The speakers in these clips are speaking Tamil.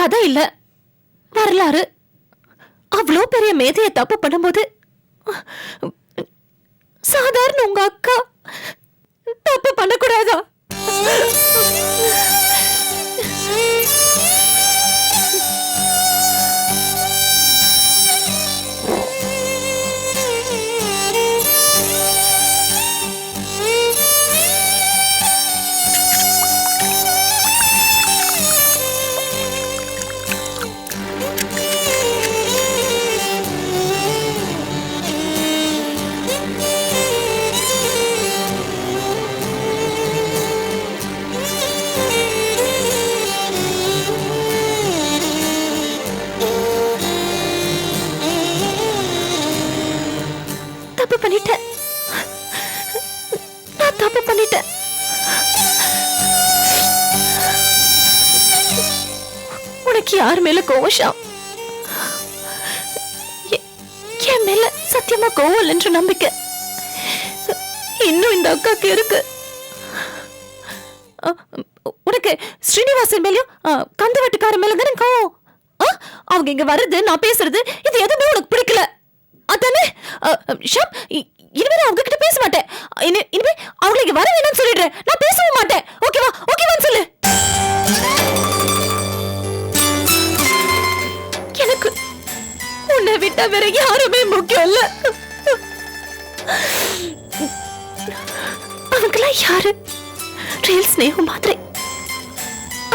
கதை இல்ல, வரலாறு. அவ்வளோ பெரிய மேதைய தப்பு பண்ணும்போது சாதாரண உங்க அக்கா தப்பு பண்ணக்கூடாதா? தப்பு பண்ணிட்டேன், நான் தப்பு பண்ணிட்டேன். உனக்கு யார் மேல கோவம்? என் மேல சத்தியமா கோவம் என்று நம்பிக்கை இன்னும் இந்த அக்காக்கு இருக்கு. உனக்கு ஸ்ரீனிவாசன் மேலயும் கந்தவட்டுக்கார மேல தானே கோவம். அவங்க இங்க வர்றது, நான் பேசுறது, இது எதுவுமே உனக்கு பிடிக்கல அதானே? ஷாம், இனிமே அவங்க கிட்ட பேச மாட்டேன். இனிமே அவங்களை இங்க வர வேணும்னு சொல்லிடுறேன். நான் பேசவும் மாட்டேன். ஓகேவா? ஓகேவான்னு சொல்லு. எனக்கு உன்னை விட்டா வேற யாருமே முக்கியம் இல்ல. அவங்களாம் யாரு? ரியல் ஸ்நேகம் மாதிரி.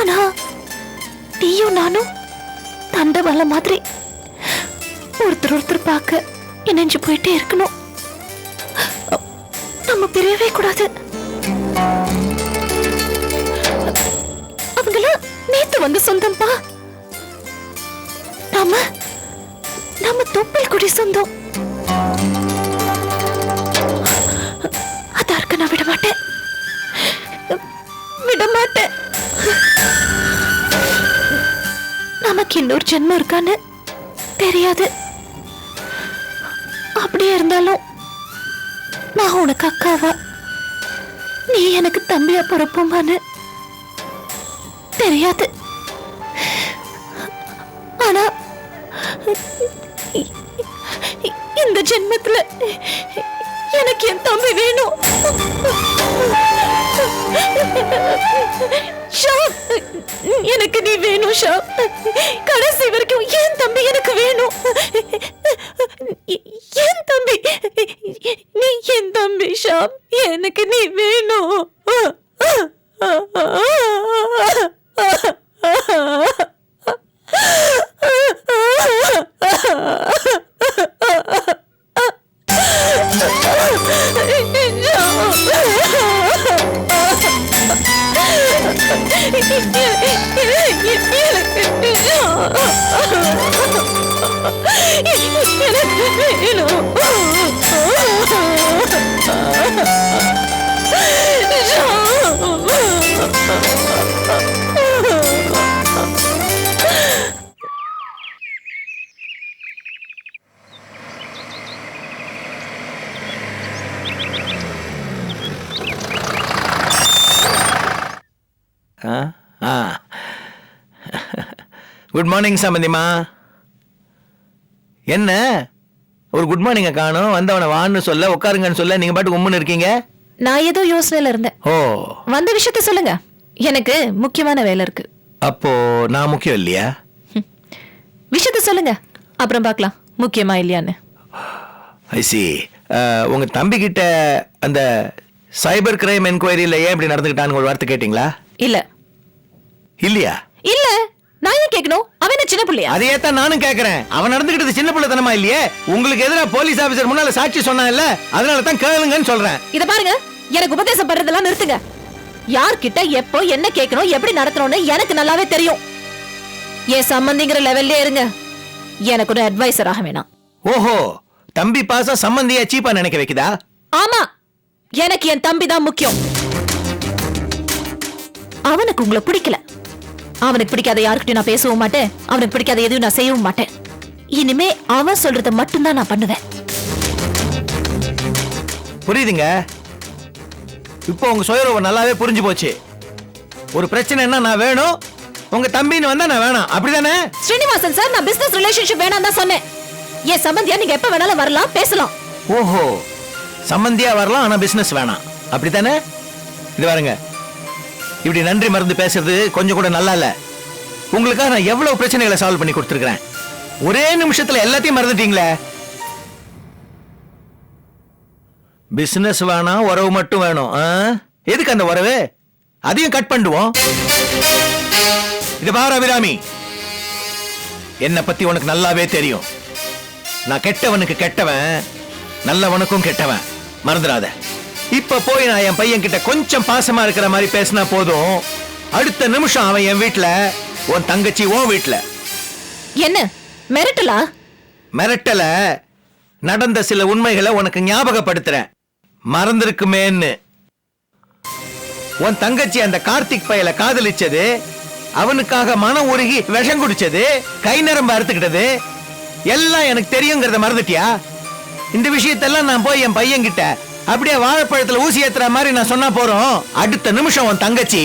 ஆனா நீயும் நானும் தண்டவாள மாதிரி ஒருத்தர் ஒருத்தர் பார்க்க இணைஞ்சு போயிட்டே இருக்கணும். நம்ம பிரியவே கூடாது. அவங்களாம் நேத்து வந்து சொந்தம்பா. நம்ம தொப்பல் குடி சொந்தம். அதற்கு நான் விட மாட்டேன், விட மாட்டேன். நமக்கு இன்னொரு ஜென்மம் இருக்கான்னு தெரியாது. அப்படியே இருந்தாலும் நான் உனக்கு அக்காவா, நீ எனக்கு தம்பியா பிறப்போமான்னு தெரியாது. ஆனா இந்த ஜென்மத்துல எனக்கு என் தம்பி வேணும். ஷாம், எனக்கு நீ வேணும் ஷாம். கடைசி வரைக்கும் என் தம்பி எனக்கு வேணும். என் தம்பி, நீ என் தம்பி ஷாம். எனக்கு நீ வேணும். குட் மார்னிங் சம்பந்திமா. என்ன ஒரு குட் மார்னிங்க காணும்? வந்தவனை வான்னு சொல்ல, உட்காருங்கன்னு சொல்ல, நீங்க பாட்டு உம்முன்னு இருக்கீங்க. நான் ஏதோ யோசனையில இருந்தேன். ஓ, வந்த விஷயத்த சொல்லுங்க, எனக்கு முக்கியமான வேலை இருக்கு. அப்போ நான் முக்கியம் இல்லையா? விஷயத்த சொல்லுங்க, அப்புறம் பார்க்கலாம் முக்கியமா இல்லையான்னு. ஐ சி. உங்க தம்பி கிட்ட அந்த சைபர் கிரைம் என்கொயரியில ஏன் இப்படி நடந்துக்கிட்டான்னு ஒரு வார்த்தை கேட்டீங்களா? இல்ல. இல்லையா? இல்ல. நான் ஏன் கேட்கணும்? அவன் என்ன சின்ன பிள்ளையா? அதையே தான் நானும் கேட்கறேன். அவன் நடந்துக்கிட்டது சின்ன பிள்ளைத்தனமா இல்லையே? உங்களுக்கு எதிராக போலீஸ் ஆபீசர் முன்னால சாட்சி சொன்னா இல்ல, அதனால தான் கேளுங்கன்னு சொல்றேன். இத பாருங்க, எனக்கு உபதேசம் பண்றதெல்லாம் நிறுத்துங்க. யார்கிட்ட எப்போ என்ன கேட்கணும், எப்படி நடத்தணும்னு எனக்கு நல்லாவே தெரியும். என் சம்பந்திங்கிற லெவல்லே இருங்க. எனக்கு ஒரு அட்வைசர் ஆக வேணாம். ஓஹோ, தம்பி பாசம் சம்பந்தியா சீப்பா நினைக்க வைக்குதா? ஆமா, எனக்கு என் தம்பி தான் முக்கியம். அவனுக்கு உங்களை பிடிக்கல. அவனுக்கு பிடிக்காத யாருக்கிட்டையும் நான் பேசவும் மாட்டேன். அவனுக்கு பிடிக்காத எதையும் நான் செய்யவும் மாட்டேன். இனிமே அவன் சொல்றத மட்டும்தான் நான் பண்ணுவேன். புரியுதுங்க. இப்போ உங்க சுயரூபம் நல்லாவே புரிஞ்சு போச்சு. ஒரு பிரச்சனைன்னா நான் வேணும், உங்க தம்பின்னு வந்தா நான் வேணாம், அப்படிதானே? ஸ்ரீனிவாசன் சார், நான் பிசினஸ் ரிலேஷன்ஷிப் வேணாம் தான் சொன்னேன். என் சம்பந்தியா நீங்க எப்ப வேணாலும் வரலாம், பேசலாம். ஓஹோ, சம்பந்தியா வரலாம், ஆனா பிசினஸ் வேணாம், அப்படித்தானே? இது பாருங்க, இப்படி நன்றி மறந்து பேசுறது கொஞ்சம் கூட நல்லா இல்ல. உங்களுக்காக நான் எவ்வளவு பிரச்சனைகளை சால்வ் பண்ணி கொடுத்துருக்கேன். ஒரே நிமிஷத்துல எல்லாத்தையும் மறந்துட்டீங்களே. பிசினஸ் வேணாம், உறவு மட்டும் வேணும். எதுக்கு அந்த உறவு? அதையும் கட் பண்ணுவோம். இது பாரு அபிராமி, என்னை பத்தி உனக்கு நல்லாவே தெரியும். நான் கெட்டவனுக்கு கெட்டவன், நல்லவனுக்கும் கெட்டவன், மறந்துடாத. இப்ப போய் நான் என் பையன் கிட்ட கொஞ்சம் பாசமா இருக்கிற மாதிரி பேசினா போதும், அடுத்த நிமிஷம் அவன் என் வீட்டுல, உன் தங்கச்சி உன் வீட்டுல. என்ன மிரட்டலா? மிரட்டல, நடந்த சில உண்மைகளை உனக்கு ஞாபகப்படுத்துறேன், மறந்திருக்குமேன்னு. உன் தங்கச்சி அந்த கார்த்திக் பையல காதலிச்சது, அவனுக்காக மனம் உருகி விஷம் குடிச்சது, கை நரம்பு அறுத்துக்கிட்டது எல்லாம் எனக்கு தெரியுங்கிறத மறந்துட்டியா? இந்த விஷயத்தெல்லாம் நான் போய் என் பையன் கிட்ட அப்படியே வாழைப்பழத்துல ஊசி ஏத்துற மாதிரி நான் சொன்னா போறோம், அடுத்த நிமிஷம் உன் தங்கச்சி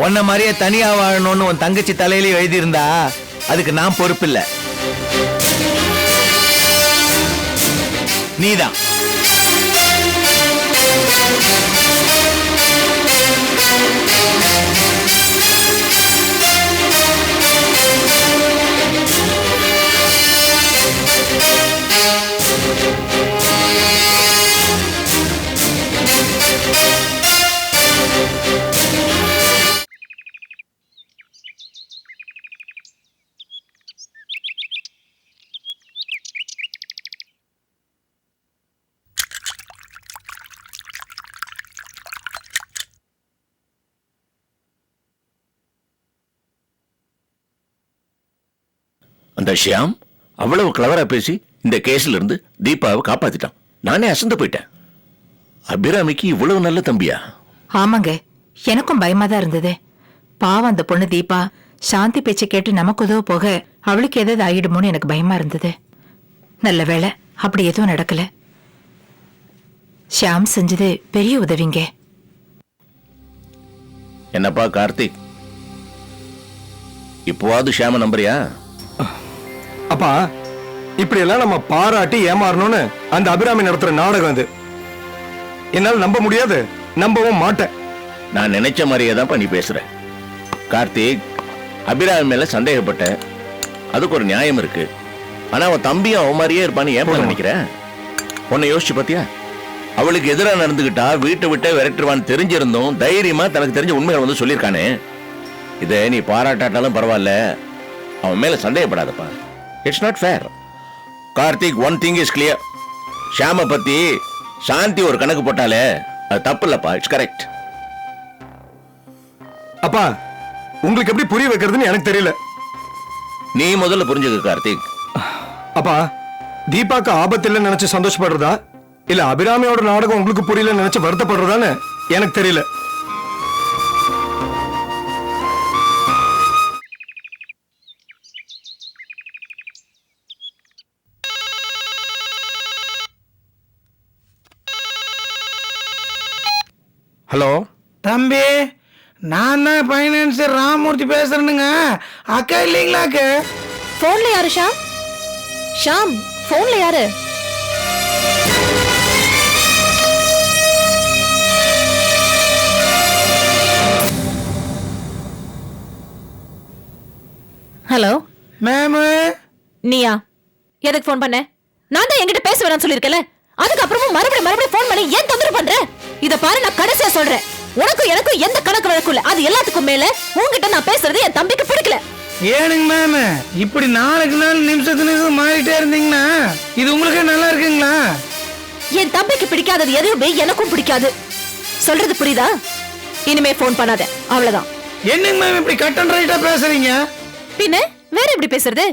உன்ன மாதிரியே தனியா வாழணும்னு உன் தங்கச்சி தலையிலேயே எழுதியிருந்தா அதுக்கு நான் பொறுப்பில்லை, நீதான். அந்த ஷியாம் அவ்வளவு கிளவரா பேசி இந்த கேஸ்ல இருந்து தீபாவை காப்பாத்திட்டான். நானே அசந்து போயிட்டேன். அபிராமிக்கு இவ்வளவு நல்ல தம்பியா? ஆமாங்க, எனக்கும் பயமா தான் இருந்தது. பாவம் அந்த பொண்ணு தீபா சாந்தி பேச்சை கேட்டு நமக்கு உதவ போக அவளுக்கு ஏதாவது ஆயிடுமோன்னு எனக்கு பயமா இருந்தது. நல்ல வேளை அப்படி எதுவும் நடக்கல. ஷியாம் செஞ்சது பெரிய உதவிங்க. என்னப்பா கார்த்திக், இப்போவாது ஷியாம நம்புறியா? அப்பா, இப்படி எல்லாம் நம்ம பாராட்டி ஏமாறணும்னு அந்த அபிராமி நடத்துற நாடகம் அது. என்னால நம்ப முடியாது, நம்பவும் மாட்டேன். நான் நினைச்ச மாதிரியே தான் நீ பேசுற. கார்த்திக், அபிராமி மேல சந்தேகப்பட்ட, அதுக்கு ஒரு நியாயம் இருக்கு. ஆனா அவன் தம்பியும் அவன் மாதிரியே இருப்பான்னு ஏன் நினைக்கிறேன்? உன்னை யோசிச்சு பாத்தியா? அவளுக்கு எதிராக நடந்துகிட்டா வீட்டை விட்டு விரட்டுவான்னு தெரிஞ்சிருந்தும் தைரியமா தனக்கு தெரிஞ்ச உண்மைகளை வந்து சொல்லியிருக்கானே. இதை நீ பாராட்டாட்டாலும் பரவாயில்ல, அவன் மேல சந்தேகப்படாதப்பா. It's not fair. Karthik, one thing is clear. ஷியாம பத்தி சாந்தி ஒரு கணக்கு போட்டாலே அது தப்பு இல்லப்பா. It's correct. அப்பா, உங்களுக்கு எப்படி புரிய வைக்கிறதுன்னு எனக்கு தெரியல. நீ முதல்ல புரிஞ்சுக்க கார்த்திக். அப்பா, தீபாக்கு ஆபத்து இல்லைன்னு நினைச்சு சந்தோஷப்படுறதா இல்ல அபிராமியோட நாடகம் உங்களுக்கு புரியல நினைச்சு வருத்தப்படுறதான்னு எனக்கு தெரியல. ஹலோ தம்பி, நான் தான் பைனான்சர் ராமூர்த்தி பேசுறேனுங்க. அக்கா இல்லைங்களா? அக்கா போன்ல யாரு? ஷாம், ஷாம் போன்ல யாரு? ஹலோ மேம், நீயா? எதுக்கு போன் பண்ண? நான் தான் என்கிட்ட பேச வேணாம்னு சொல்லிருக்கல, அதுக்கப்புறமும் மறுபடியும் போன் பண்ணி ஏன் தொந்தரவு பண்ற? இத பாரு, நான் கடைசியா சொல்றேன், உனக்கும் எனக்கும் எந்த கணக்கு வழக்கும் இல்ல. அது எல்லாத்துக்கும் மேல உன்கிட்ட நான் பேசுறது என் தம்பிக்கு பிடிக்கல. ஏனுங்க மேம், இப்படி நாளுக்கு நாள் நிமிஷத்துக்கு மாறிட்டே இருந்தீங்கன்னா இது உங்களுக்கு நல்லா இருக்குங்களா? என் தம்பிக்கு பிடிக்காதது எதுவுமே எனக்கும் பிடிக்காது. சொல்றது புரியுதா? இனிமே போன் பண்ணாத, அவ்வளவுதான். என்னங்க மேம் இப்படி கட் அண்ட் ரைட்டா பேசுறீங்க? பின்ன வேற எப்படி பேசுறது?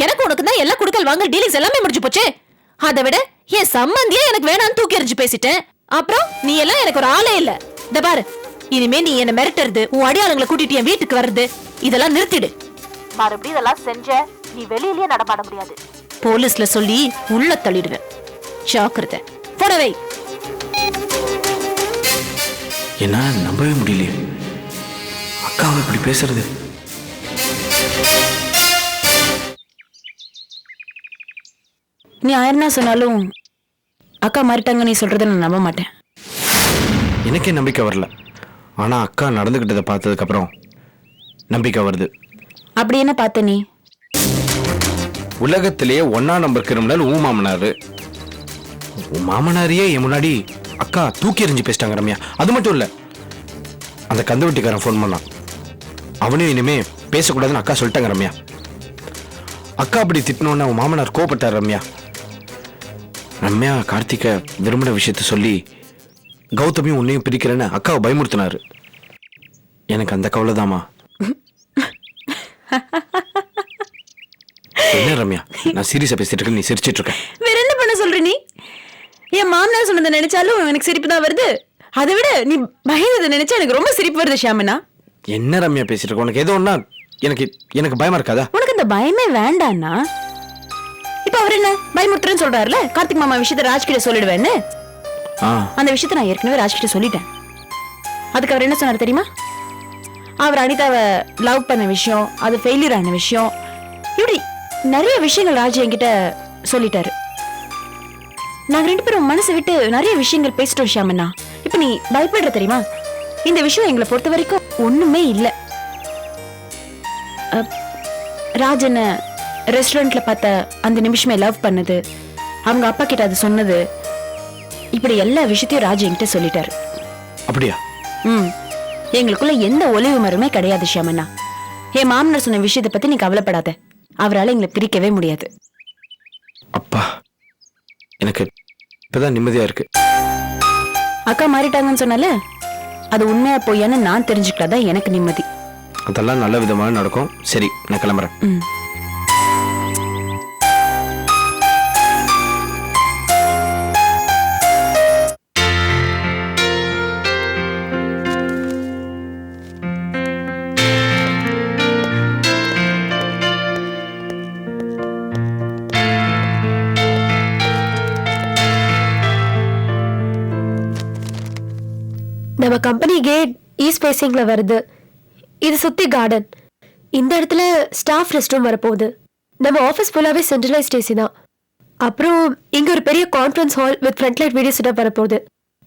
எனக்கு உனக்கு தான் எல்லா குடுக்கல் வாங்கல் டீலிங்ஸ் எல்லாமே முடிஞ்சு போச்சு. அதை விட என் சம்பந்தியே எனக்கு வேணான்னு தூக்கி எறிஞ்சு பேசிட்டேன். அப்புறம் நீ எல்லாம் எனக்கு ஒரு ஆளே இல்ல. இந்த பாரு, இனிமே நீ என்ன மிரட்டுறது, உன் அடியாளங்களை கூட்டிட்டு என் வீட்டுக்கு வர்றது, இதெல்லாம் நிறுத்திடு. மறுபடியும் இதெல்லாம் செஞ்ச நீ வெளியிலேயே நடமாட முடியாது. போலீஸ்ல சொல்லி உள்ள தள்ளிடுவேன். ஜாக்கிரதை. போடவை. என்ன நம்பவே முடியலையே. அக்காவை இப்படி பேசுறது? நீ ஆயிரம்னா சொன்னாலும் அக்கா மாறிட்டாங்க நீ சொல்றதை நான் நம்ப மாட்டேன். எனக்கே நம்பிக்கை வரல. ஆனா அக்கா நடந்துகிட்டதை பார்த்ததுக்கு அப்புறம் நம்பிக்கை வருது. அப்படி என்ன பார்த்த நீ? உலகத்திலேயே 1ஆம் நம்பர் கிரிமினல் உன் மாமனாரு. உன் மாமனாரையே என் முன்னாடி அக்கா தூக்கி எறிஞ்சு பேசிட்டாங்க ரம்யா. அது மட்டும் இல்ல, அந்த கந்துவட்டிக்காரன் ஃபோன் பண்ணான். அவனையும் இனிமே பேசக்கூடாதுன்னு அக்கா சொல்லிட்டாங்க ரம்யா. அக்கா அப்படி திட்டினோன்னு உன் மாமனார் கோபப்பட்டார் ரம்யா. ரம்யா கார்த்திகை விரும்பின விஷயத்த சொல்லி கௌதமியும் உன்னையும் பிரிக்கிறேன்னு அக்காவை பயமுறுத்தினாரு. எனக்கு அந்த கவலைதாமா. என்ன ரம்யா, நான் சீரியஸா பேசிட்டு இருக்கேன், நீ சிரிச்சிட்டு இருக்க. வேற என்ன பண்ண சொல்ற நீ? என் மாமனார் சொன்னதை நினைச்சாலும் எனக்கு சிரிப்பு தான் வருது. அதை விட நீ பயந்ததை நினைச்சா எனக்கு ரொம்ப சிரிப்பு வருது ஷாமனா. என்ன ரம்யா பேசிட்டு இருக்க? உனக்கு ஏதோ ஒன்னா எனக்கு எனக்கு பயமா இருக்காதா? உனக்கு இந்த பயமே வேண்டான்னா இப்ப அவர் என்ன பயமுறுத்துறேன்னு சொல்றாருல, கார்த்திக் மாமா விஷயத்த ராஜ்கிட்ட சொல்லிடுவேன்னு. அந்த விஷயத்த நான் ஏற்கனவே ராஜ்கிட்ட சொல்லிட்டேன். அதுக்கு அவர் என்ன சொன்னார் தெரியுமா? அவர் அனிதாவை லவ் பண்ண விஷயம், அது ஃபெயிலியர் ஆன விஷயம், இப்படி நிறைய விஷயங்கள் ராஜ் என்கிட்ட சொல்லிட்டாரு. நாங்க 2 பேரும் மனசை விட்டு நிறைய விஷயங்கள் பேசிட்டோம் ஷியாமண்ணா. இப்ப நீ பயப்படுற தெரியுமா? இந்த விஷயம் எங்களை பொறுத்த வரைக்கும் ஒண்ணுமே இல்ல. ராஜ் என்ன ரெஸ்டாரண்ட்ல பார்த்த அந்த நிமிஷமே லவ் பண்ணது, அவங்க அப்பா கிட்ட அது சொன்னது, இப்படி எல்லா விஷயத்தையும் ராஜ் என்கிட்ட சொல்லிட்டாரு. அப்படியா? எங்களுக்குள்ள எந்த ஒளிவு மரமே கிடையாது ஷியாமண்ணா. என் மாமனார் சொன்ன விஷயத்தை பத்தி நீ கவலைப்படாத. அவரால் எங்களை பிரிக்கவே முடியாது. அப்பா, எனக்கு இப்பதான் நிம்மதியா இருக்கு. அக்கா மாறிட்டாங்கன்னு சொன்னால அது உண்மையா பொய்யான்னு நான் தெரிஞ்சுக்கிட்டாதான் எனக்கு நிம்மதி. அதெல்லாம் நல்ல விதமா நடக்கும். சரி, நான் கிளம்புறேன். நம்ம கம்பெனி கேட் ஈஸ்ட் ஃபேசிங்ல வருது. இது சுத்தி கார்டன். இந்த இடத்துல ஸ்டாஃப் ரெஸ்ட் ரூம் வரப்போகுது. நம்ம ஆஃபீஸ் ஃபுல்லாவே சென்ட்ரலைஸ்ட் ஏசி தான். அப்புறம் இங்க ஒரு பெரிய conference hall with front light video setup வரப்போகுது.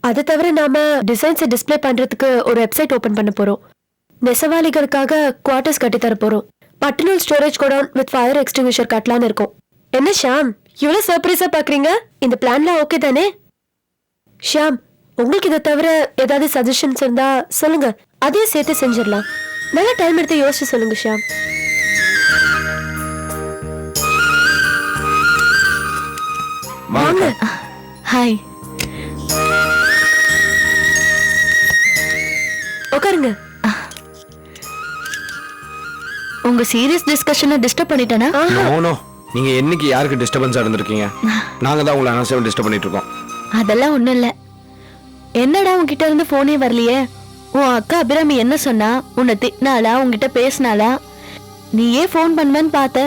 அது தவிர நாம டிசைன்ஸை டிஸ்பிளே பண்றதுக்கு ஒரு வெப்சைட் ஓபன் பண்ண போறோம். நெசவாளிகளுக்காக குவார்டர்ஸ் கட்டி தர போறோம். பட்டனல் storage godown with fire extinguisher கட்டலான்னு இருக்கோம். என்ன ஷாம், இவ்வளவு சர்ப்ரைஸா பாக்குறீங்க? இந்த பிளான்லாம் ஓகே தானே? ஷாம், உங்களுக்கு இதை தவிர ஏதாவது சஜஷன்ஸ் இருந்தா சொல்லுங்க, அதையும் சேர்த்து செஞ்சிடலாம். நல்ல டைம் எடுத்து யோசிச்சு சொல்லுங்க ஷாம். வாங்க. ஹாய், உட்காருங்க. உங்க சீரியஸ் டிஸ்கஷனை டிஸ்டர்ப் பண்ணிட்டேனா? நோ, நீங்க என்னைக்கு யாருக்கு டிஸ்டர்பன்ஸா இருந்திருக்கீங்க? நாங்க தான் உங்களை அனாவசியமா டிஸ்டர்ப் பண்ணிட்டு இருக்கோம். அதெல்லாம் ஒண்ணும் இல்ல. என்னடா உன்கிட்ட இருந்து போனே வரலையே? உன் அக்கா அபிராமி என்ன சொன்னா? உன்னை திட்டினாளா? உன்கிட்ட பேசினாளா? நீ ஏன் போன் பண்ணுவேன்னு பார்த்த.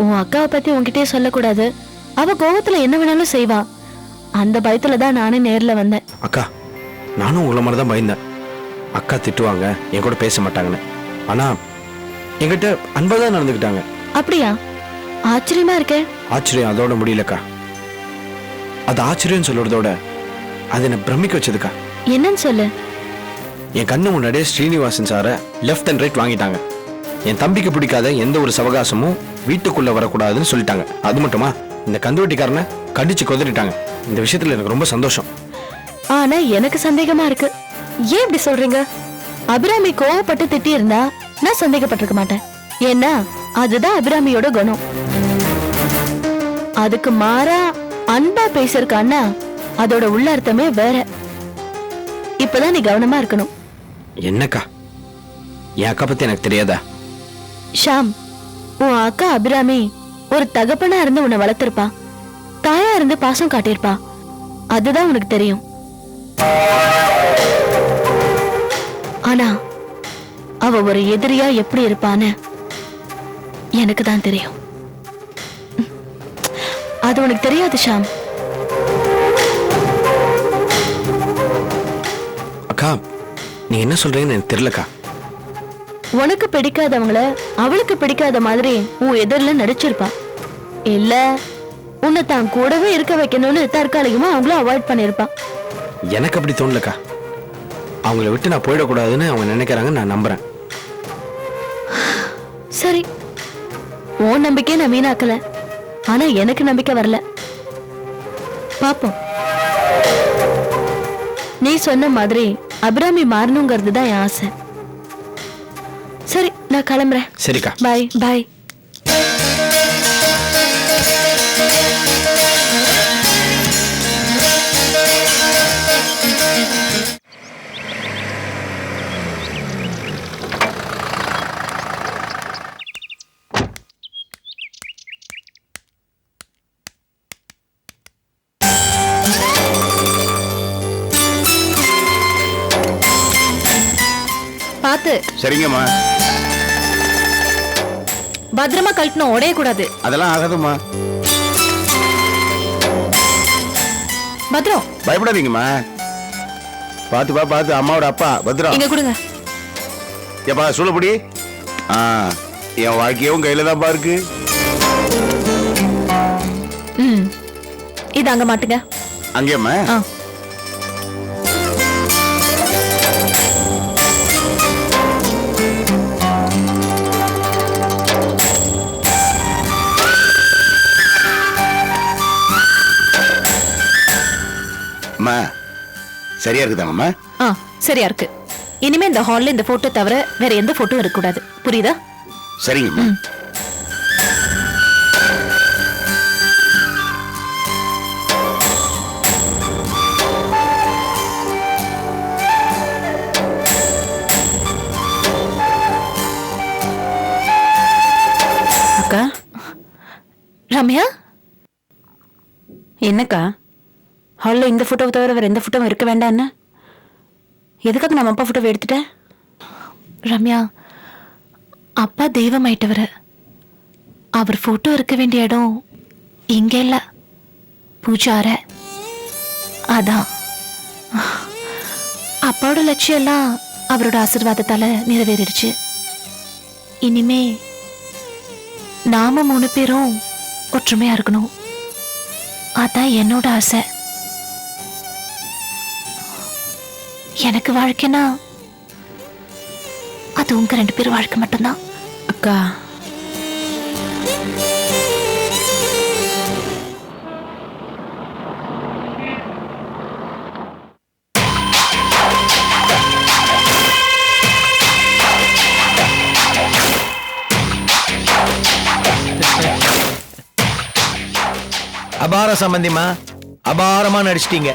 உன் அக்காவை பத்தி உன்கிட்டயே சொல்லக்கூடாது. அவ கோபத்துல என்ன வேணாலும் செய்வா. அந்த பயத்துலதான் நானே நேர்ல வந்தேன். அக்கா, நானும் உங்களை மாதிரி தான் பயந்தேன். அக்கா திட்டுவாங்க, என் கூட பேச மாட்டாங்கன்னு. ஆனா என்கிட்ட அன்பா தான் நடந்துக்கிட்டாங்க. அப்படியா? ஆச்சரியமா இருக்கே. ஆச்சரியம் அதோட முடியலக்கா. அது ஆச்சரியம் சொல்றதோட அது என்ன பிரமிக்க வச்சதுக்கா. என்னன்னு சொல்லு. என் கண்ணு முன்னாடியே ஸ்ரீனிவாசன் சார லெஃப்ட் அண்ட் ரைட் வாங்கிட்டாங்க. என் தம்பிக்கு பிடிக்காத எந்த ஒரு சவகாசமும் வீட்டுக்குள்ள வரக்கூடாதுன்னு சொல்லிட்டாங்க. அது மட்டுமா, இந்த கந்துவட்டிக்காரனை கடிச்சு கொதறிட்டாங்க. இந்த விஷயத்துல எனக்கு ரொம்ப சந்தோஷம். ஆனா எனக்கு சந்தேகமா இருக்கு. ஏன் இப்படி சொல்றீங்க? அபிராமி கோவப்பட்டு திட்டி இருந்தா நான் சந்தேகப்பட்டிருக்க மாட்டேன். ஏன்னா அதுதான் அபிராமியோட குணம். அதுக்கு மாறா அன்பா பேசிருக்கான்னா அதோட உள்ள அர்த்தமே வேற. இப்பதான் நீ கவனமா இருக்கணும். என்னக்கா, என் அக்கா பத்தி எனக்கு தெரியாதா? ஷாம், உன் அக்கா அபிராமி ஒரு தகப்பனா இருந்து உன்னை வளர்த்திருப்பா. தாயா இருந்து பாசம் காட்டியிருப்பா. அதுதான் உனக்கு தெரியும். ஆனா அவ ஒரு எதிரியா எப்படி இருப்பான்னு எனக்கு தான் தெரியும். அது உனக்கு தெரியாது ஷாம். அக்கா, நீ என்ன சொல்றீங்கன்னு எனக்கு தெரியலக்கா. உனக்கு பிடிக்காதவங்கள அவளுக்கு பிடிக்காத மாதிரி உன் எதிரில நடிச்சிருப்பா. இல்ல உன்னை தான் கூடவே இருக்க வைக்கணும்னு தற்காலிகமா அவங்கள அவாய்ட் பண்ணிருப்பா. எனக்கு அப்படி தோணலக்கா. அவங்கள விட்டு நான் போயிடக்கூடாதுன்னு அவங்க நினைக்கிறாங்க, நான் நம்புறேன். சரி, உன் நம்பிக்கையை நான் வீணாக்கல. ஆனா எனக்கு நம்பிக்கை வரல. பாப்போம். நீ சொன்ன மாதிரி அபிராமி மாறணுங்கிறது தான் என் ஆசை. சரி, நான் கிளம்புறேன். சரிக்கா. பாய் பாய். பாத்து சரிங்கம்மா. பத்திரமா கழட்டணும், உடைய கூடாது. அதெல்லாம் ஆகாதும்மா. பத்திரம். பயப்படாதீங்கம்மா. பாத்துப்பா, பார்த்து. அம்மாவோட அப்பா பத்ரம். இங்க கொடுங்க. ஏப்பா சொல்லப்படி. என் வாழ்க்கையும் கையில தான்ப்பா இருக்கு. இது அங்க மாட்டுங்க. அங்கேம்மா. அம்மா சரியா இருக்குதாங்கம்மா? சரியா இருக்கு. இனிமே இந்த ஹால்ல இந்த போட்டோ தவிர வேற எந்த போட்டோ இருக்க கூடாது. புரியுதா? சரிங்கம்மா. அக்கா. ரம்யா, என்னக்கா ஹாலில் இந்த ஃபோட்டோவை தவிர வேற எந்த ஃபோட்டோவும் இருக்க வேண்டாம்னு எதுக்காக நம்ம அப்பா ஃபோட்டோவை எடுத்துட்டேன்? ரம்யா, அப்பா தெய்வமாயிட்டவர். அவர் போட்டோ இருக்க வேண்டிய இடம் இங்க இல்ல, பூஜார. அதான் அப்பாவோட லட்சியம் எல்லாம் அவரோட ஆசீர்வாதத்தால நிறைவேறிடுச்சு. இனிமே நாம 3 பேரும் ஒற்றுமையா இருக்கணும். அதான் என்னோட ஆசை. எனக்கு வாழ்க்கைனா அது உங்க 2 பேர் வாழ்க்கை மட்டும்தான். அக்கா, அபார சம்பந்திமா, அபாரமா நடிச்சிட்டீங்க.